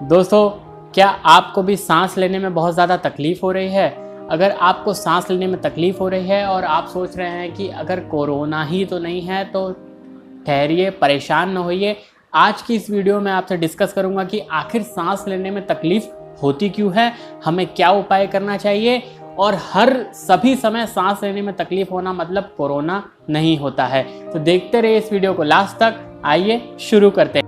दोस्तों, क्या आपको भी सांस लेने में बहुत ज़्यादा तकलीफ़ हो रही है? अगर आपको सांस लेने में तकलीफ़ हो रही है और आप सोच रहे हैं कि अगर कोरोना ही तो नहीं है तो ठहरिए, परेशान न होइए। आज की इस वीडियो में आपसे डिस्कस करूंगा कि आखिर सांस लेने में तकलीफ़ होती क्यों है, हमें क्या उपाय करना चाहिए और हर सभी समय सांस लेने में तकलीफ़ होना मतलब कोरोना नहीं होता है। तो देखते रहिए इस वीडियो को लास्ट तक। आइए शुरू करते हैं।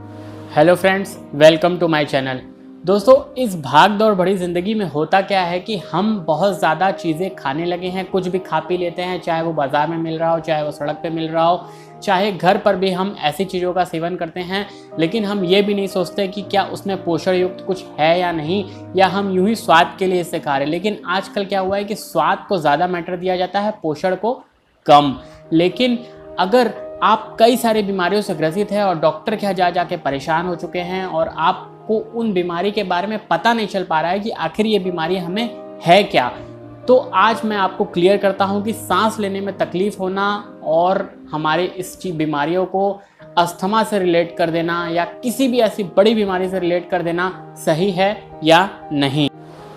Hello friends, welcome to my channel. दोस्तों, इस भाग दौड़ भरी ज़िंदगी में होता क्या है कि हम बहुत ज़्यादा चीज़ें खाने लगे हैं, कुछ भी खा पी लेते हैं, चाहे वो बाज़ार में मिल रहा हो, चाहे वो सड़क पे मिल रहा हो, चाहे घर पर भी हम ऐसी चीज़ों का सेवन करते हैं। लेकिन हम ये भी नहीं सोचते कि क्या उसमें पोषण युक्त कुछ है या नहीं, या हम यूं ही स्वाद के लिए इसे खा रहे हैं। लेकिन आजकल क्या हुआ है कि स्वाद को ज़्यादा मैटर दिया जाता है, पोषण को कम। लेकिन अगर आप कई सारी बीमारियों से ग्रसित हैं और डॉक्टर के यहाँ जा जाके परेशान हो चुके हैं और आपको उन बीमारी के बारे में पता नहीं चल पा रहा है कि आखिर ये बीमारी हमें है क्या, तो आज मैं आपको क्लियर करता हूँ कि सांस लेने में तकलीफ होना और हमारे इस बीमारियों को अस्थमा से रिलेट कर देना या किसी भी ऐसी बड़ी बीमारी से रिलेट कर देना सही है या नहीं।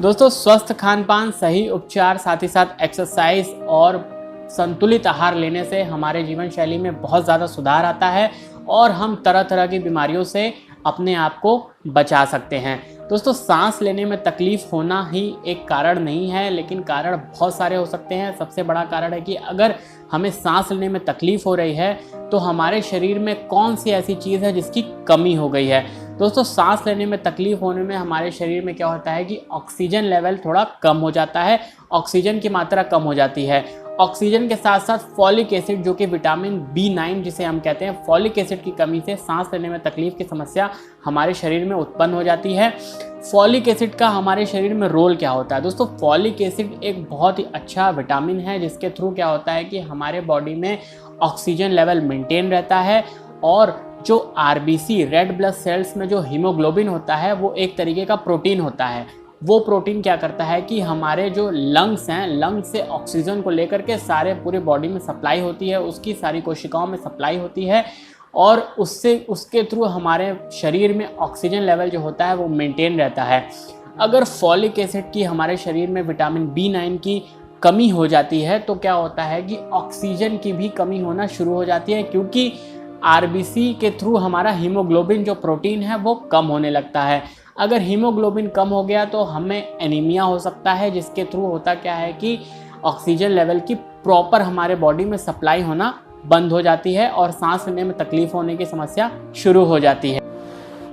दोस्तों, स्वस्थ खान पान, सही उपचार, साथ ही साथ एक्सरसाइज और संतुलित आहार लेने से हमारे जीवन शैली में बहुत ज़्यादा सुधार आता है और हम तरह तरह की बीमारियों से अपने आप को बचा सकते हैं। दोस्तों, सांस लेने में तकलीफ़ होना ही एक कारण नहीं है, लेकिन कारण बहुत सारे हो सकते हैं। सबसे बड़ा कारण है कि अगर हमें सांस लेने में तकलीफ़ हो रही है तो हमारे शरीर में कौन सी ऐसी चीज़ है जिसकी कमी हो गई है। दोस्तों, सांस लेने में तकलीफ़ होने में हमारे शरीर में क्या होता है कि ऑक्सीजन लेवल थोड़ा कम हो जाता है, ऑक्सीजन की मात्रा कम हो जाती है। ऑक्सीजन के साथ साथ फॉलिक एसिड, जो कि विटामिन B9 जिसे हम कहते हैं, फॉलिक एसिड की कमी से सांस लेने में तकलीफ की समस्या हमारे शरीर में उत्पन्न हो जाती है। फॉलिक एसिड का हमारे शरीर में रोल क्या होता है? दोस्तों, फॉलिक एसिड एक बहुत ही अच्छा विटामिन है जिसके थ्रू क्या होता है कि हमारे बॉडी में ऑक्सीजन लेवल मेंटेन रहता है और जो RBC, रेड ब्लड सेल्स में जो हीमोग्लोबिन होता है वो एक तरीके का प्रोटीन होता है। वो प्रोटीन क्या करता है कि हमारे जो लंग्स हैं, लंग्स से ऑक्सीजन को लेकर के सारे पूरे बॉडी में सप्लाई होती है, उसकी सारी कोशिकाओं में सप्लाई होती है और उसके थ्रू हमारे शरीर में ऑक्सीजन लेवल जो होता है वो मेंटेन रहता है। अगर फॉलिक एसिड की हमारे शरीर में विटामिन B9 की कमी हो जाती है तो क्या होता है कि ऑक्सीजन की भी कमी होना शुरू हो जाती है, क्योंकि RBC के थ्रू हमारा हीमोग्लोबिन जो प्रोटीन है वो कम होने लगता है। अगर हीमोग्लोबिन कम हो गया तो हमें एनीमिया हो सकता है, जिसके थ्रू होता क्या है कि ऑक्सीजन लेवल की प्रॉपर हमारे बॉडी में सप्लाई होना बंद हो जाती है और सांस लेने में तकलीफ होने की समस्या शुरू हो जाती है।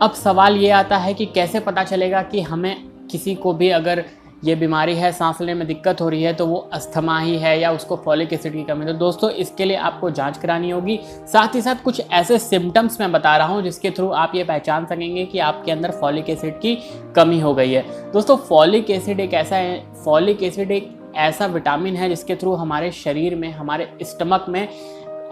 अब सवाल ये आता है कि कैसे पता चलेगा कि हमें, किसी को भी अगर ये बीमारी है, सांस लेने में दिक्कत हो रही है, तो वो अस्थमा ही है या उसको फॉलिक एसिड की कमी है। तो दोस्तों, इसके लिए आपको जांच करानी होगी। साथ ही साथ कुछ ऐसे सिम्टम्स मैं बता रहा हूँ जिसके थ्रू आप ये पहचान सकेंगे कि आपके अंदर फॉलिक एसिड की कमी हो गई है। दोस्तों, फॉलिक एसिड एक ऐसा विटामिन है जिसके थ्रू हमारे शरीर में, हमारे स्टमक में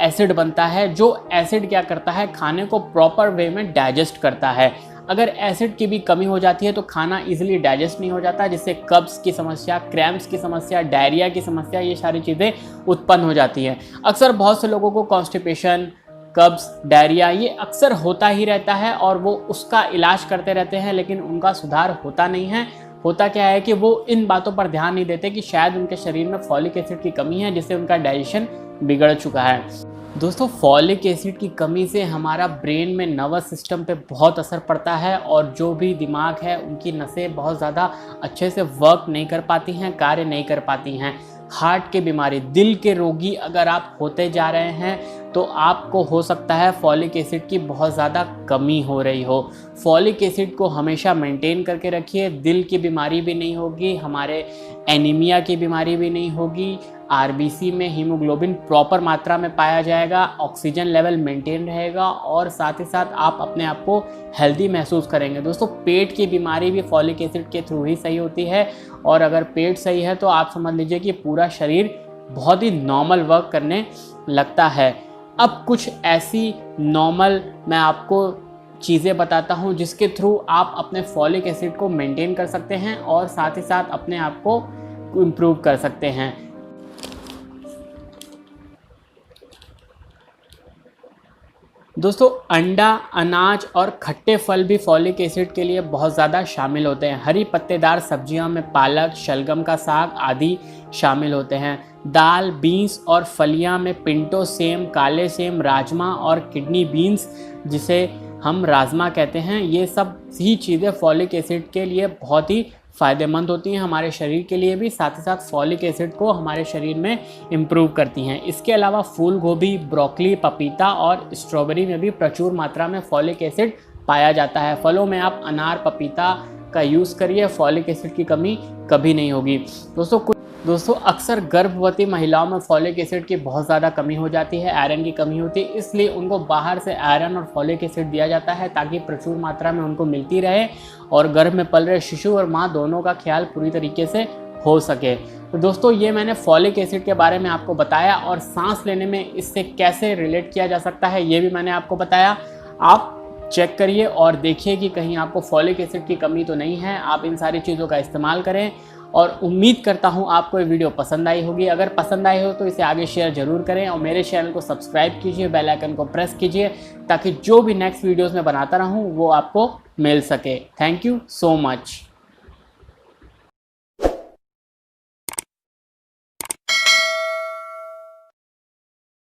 एसिड बनता है। जो एसिड क्या करता है, खाने को प्रॉपर वे में डाइजेस्ट करता है। अगर एसिड की भी कमी हो जाती है तो खाना इजीली डाइजेस्ट नहीं हो जाता, जिससे कब्ज़ की समस्या, क्रैम्प्स की समस्या, डायरिया की समस्या, ये सारी चीज़ें उत्पन्न हो जाती हैं। अक्सर बहुत से लोगों को कॉन्स्टिपेशन, कब्ज़, डायरिया ये अक्सर होता ही रहता है और वो उसका इलाज करते रहते हैं, लेकिन उनका सुधार होता नहीं है। होता क्या है कि वो इन बातों पर ध्यान नहीं देते कि शायद उनके शरीर में फॉलिक एसिड की कमी है, जिससे उनका डाइजेशन बिगड़ चुका है। दोस्तों, फॉलिक एसिड की कमी से हमारा ब्रेन में, नर्वस सिस्टम पे बहुत असर पड़ता है और जो भी दिमाग है उनकी नसें बहुत ज़्यादा अच्छे से वर्क नहीं कर पाती हैं, कार्य नहीं कर पाती हैं। हार्ट की बीमारी, दिल के रोगी अगर आप होते जा रहे हैं तो आपको हो सकता है फॉलिक एसिड की बहुत ज़्यादा कमी हो रही हो। फॉलिक एसिड को हमेशा मेंटेन करके रखिए, दिल की बीमारी भी नहीं होगी, हमारे एनीमिया की बीमारी भी नहीं होगी, RBC में हीमोग्लोबिन प्रॉपर मात्रा में पाया जाएगा, ऑक्सीजन लेवल मेंटेन रहेगा और साथ ही साथ आप अपने आप को हेल्दी महसूस करेंगे। दोस्तों, पेट की बीमारी भी फॉलिक एसिड के थ्रू ही सही होती है और अगर पेट सही है तो आप समझ लीजिए कि पूरा शरीर बहुत ही नॉर्मल वर्क करने लगता है। अब कुछ ऐसी नॉर्मल मैं आपको चीज़ें बताता हूँ जिसके थ्रू आप अपने फॉलिक एसिड को मेंटेन कर सकते हैं और साथ ही साथ अपने आप को इम्प्रूव कर सकते हैं। दोस्तों अंडा, अनाज और खट्टे फल भी फॉलिक एसिड के लिए बहुत ज़्यादा शामिल होते हैं। हरी पत्तेदार सब्जियों में पालक, शलगम का साग आदि शामिल होते हैं। दाल, बीन्स और फलियां में पिंटो सेम, काले सेम, राजमा और किडनी बीन्स जिसे हम राजमा कहते हैं, ये सब ही चीज़ें फॉलिक एसिड के लिए बहुत ही फ़ायदेमंद होती हैं हमारे शरीर के लिए भी, साथ ही साथ फॉलिक एसिड को हमारे शरीर में इम्प्रूव करती हैं। इसके अलावा फूल गोभी, ब्रोकली, पपीता और स्ट्रॉबेरी में भी प्रचुर मात्रा में फॉलिक एसिड पाया जाता है। फलों में आप अनार, पपीता का यूज़ करिए, फॉलिक एसिड की कमी कभी नहीं होगी। दोस्तों अक्सर गर्भवती महिलाओं में फॉलिक एसिड की बहुत ज़्यादा कमी हो जाती है, आयरन की कमी होती है, इसलिए उनको बाहर से आयरन और फॉलिक एसिड दिया जाता है ताकि प्रचुर मात्रा में उनको मिलती रहे और गर्भ में पल रहे शिशु और माँ दोनों का ख्याल पूरी तरीके से हो सके। तो दोस्तों ये मैंने फॉलिक एसिड के बारे में आपको बताया और सांस लेने में इससे कैसे रिलेट किया जा सकता है ये भी मैंने आपको बताया। आप चेक करिए और देखिए कि कहीं आपको फॉलिक एसिड की कमी तो नहीं है। आप इन सारी चीज़ों का इस्तेमाल करें और उम्मीद करता हूँ आपको ये वीडियो पसंद आई होगी। अगर पसंद आई हो तो इसे आगे शेयर ज़रूर करें और मेरे चैनल को सब्सक्राइब कीजिए, बेल आइकन को प्रेस कीजिए ताकि जो भी नेक्स्ट वीडियोस में बनाता रहूँ वो आपको मिल सके। Thank you so much.